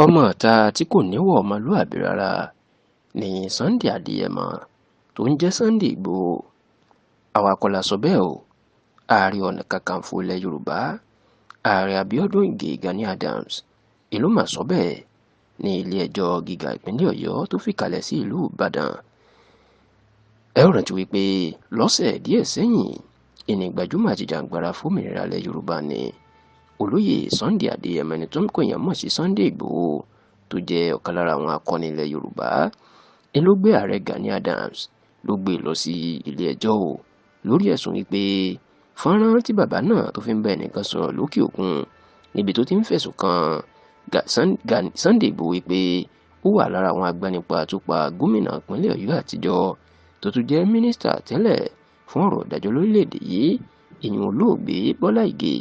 ọmọ ìta tí kò níwọ̀ ọmọlúàbí rárá ní Sunday Adéyẹmọ tó ń jẹ́ Sunday Ìgbòho. àwa kọ́ la sọ bẹ́ẹ̀ o. Ààrẹ Ọ̀nà Kakanfò ilẹ̀ Yorùbá Ààrẹ Abíọ́dún Ìgè Gani Adams ìlú mà sọ bẹ́ẹ̀ ní ilé-ẹjọ́ gíga ìpínlẹ̀ Ọ̀yọ́ tó fìkàlẹ̀ sí ìlú Ìbàdàn. ẹ ó rántí wípé lọ́sẹ̀ díẹ̀ sẹ́yìn ìní gbajúmọ̀ àti jàǹgbara fómìnira ilẹ̀ Yorùbá ni olóyè Sunday Adéyẹmọ ẹni tó ń pè yàn mọ̀ sí Sunday Ìgbòho tó jẹ́ ọ̀kan lára àwọn akọni ilẹ̀ Yorùbá ni ló gbé ààrẹ Gani Adams ló gbé lọ sí ilé-ẹjọ́ o lórí ẹ̀sùn wípé fọ́nrán tí bàbá náà tó fi ń bá ẹnìkan sọ̀rọ̀ lókè òkun níbi tó ti ń fẹ̀sùn kan Sunday Ìgbòho wípé ó wà lára àwọn agbanipa tó pa gómìnà ìpínlẹ̀ Ọ̀yọ́ àtijọ́ tó tún jẹ́ mínísítà tẹ́lẹ̀ fún ọ̀rọ̀ ìdájọ́ lórílẹ̀‐èdè yìí ìyẹn olóògbé Bọ́lá Ìgè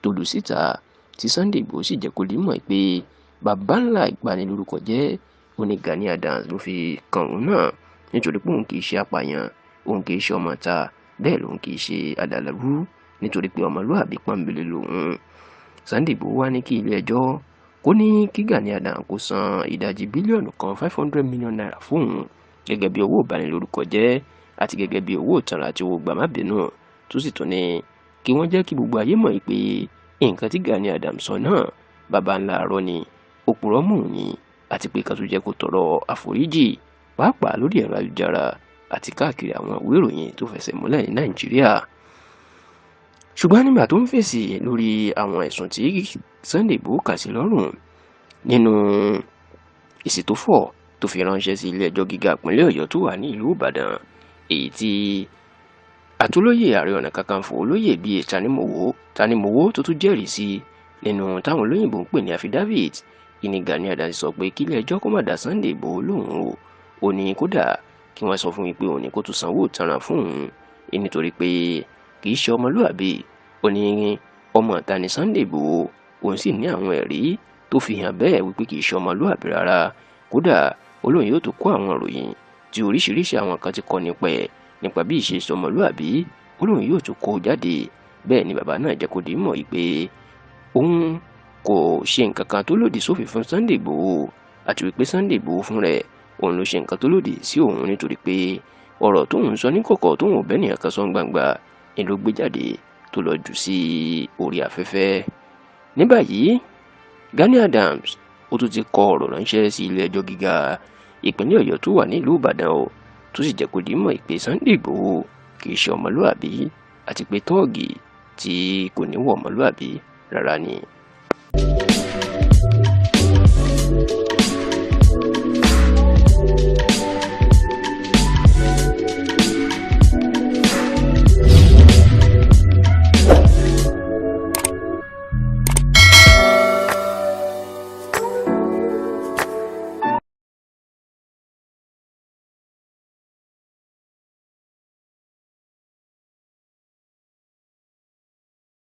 tó lù síta tí Sunday Ìgbòho sì jẹ́ kó lè mọ̀ pé bàbá ńlá ìbanilórúkọ jẹ́ oní Gani Adams ló fi kàn òun náà nítorí pé òun kì í ṣe apààyàn òun kì í ṣe ọmọ ta bẹ́ẹ̀ lòun kì í ṣe adàlẹ́rú nítorí pé ọmọlúàbí pọ́nbélé lòun. Sunday Ìgbòho wá ní kí ilé-ẹjọ́ kó ní kí Gani Adams kó san ìdajì bílíọ̀nù kan $500 million fóun gẹ́gẹ́ bí owó ìbanilórúkọ jẹ́ àti gẹ́gẹ́ bí owó ìtanràn àti owó gbàmábìínú tó sì tún ní kí wọ́n jẹ́ kí gbogbo ayé mọ̀ pé nǹkan tí Gani Adams sọ náà baba ńlá arọ́ ni òpùrọ́ mù ní àti pé kan tó jẹ́ kó tọrọ àforíjì pàápàá lórí ẹ̀rọ ayélujára àti káàkiri àwọn ìwé ìròyìn tó fẹsẹ̀ múlẹ̀ ní Nàìjíríà. ṣùgbọ́n nígbà tó ń fèsì lórí àwọn ẹ̀sùn tí Sunday Ìgbòho kà sí lọ́rùn nínú èsì tó fọ̀ tó fi ránṣẹ́ sí ilé-ẹjọ́ gíga ìpínlẹ̀ Ọ̀yọ́ tó wà ní ìlú Ìbàdàn èyí tí àtúlóyè Ààrẹ Ọ̀nà Kakanfò olóyè bíi Tanimowó tó tún jẹ́rìí sí nínú táwọn olóyìnbó ń pè ní affidavit ìní Gani Adams sọ pé kí ilé-ẹjọ́ kó má dá Sunday Ìgbòho lóhùn o ò ní kódà kí wọ́n sọ fún mi pé òun ní kó tún sanwó ìtanràn fún òun nítorí pé kì í ṣe ọmọlúàbí ó ní ọmọ ìta ní Sunday Ìgbòho òun sì ní àwọn ẹ̀rí tó fi hàn bẹ́ẹ̀ wípé kì í ṣe ọmọlúàbí rárá kódà olóyìn yóò tó kó àwọn ìròyìn tí oríṣiríṣi àwọn kan ti kọ nípa bí ìṣe ọmọlúàbí olóyìn yóò tó kó jáde. Bẹ́ẹ̀ ni bàbá náà jẹ́ kó di mọ̀ wípé òun kò ṣe nǹkan kan tó lòdì sófin fún Sunday Ìgbòho àti wípé Sunday Ìgbòho fún rẹ̀ òun ló ṣe nǹkan tó lòdì sí òun nítorí pé ọ̀rọ̀ tóun sọ ní kọ̀kọ̀ tóun ò bẹ́ nìyẹn kan sọ gbangba ni ló gbé jáde tó lọ jù sí orí afẹ́fẹ́. ní báyìí Gani Adams ó tún ti kọ ọ̀rọ̀ ránṣẹ́ sí ilé-ẹjọ́ gíga ìpínlẹ̀ Ọ̀yọ́ tó wà nílùú Ìbàdàn o tó sì jẹ́ kó di mọ̀ pé Sunday Ìgbòho kì í ṣe ọmọlúàbí àti pé tọ́ọ̀gì tí kò níwọ̀ ọmọlúàbí rárá ni.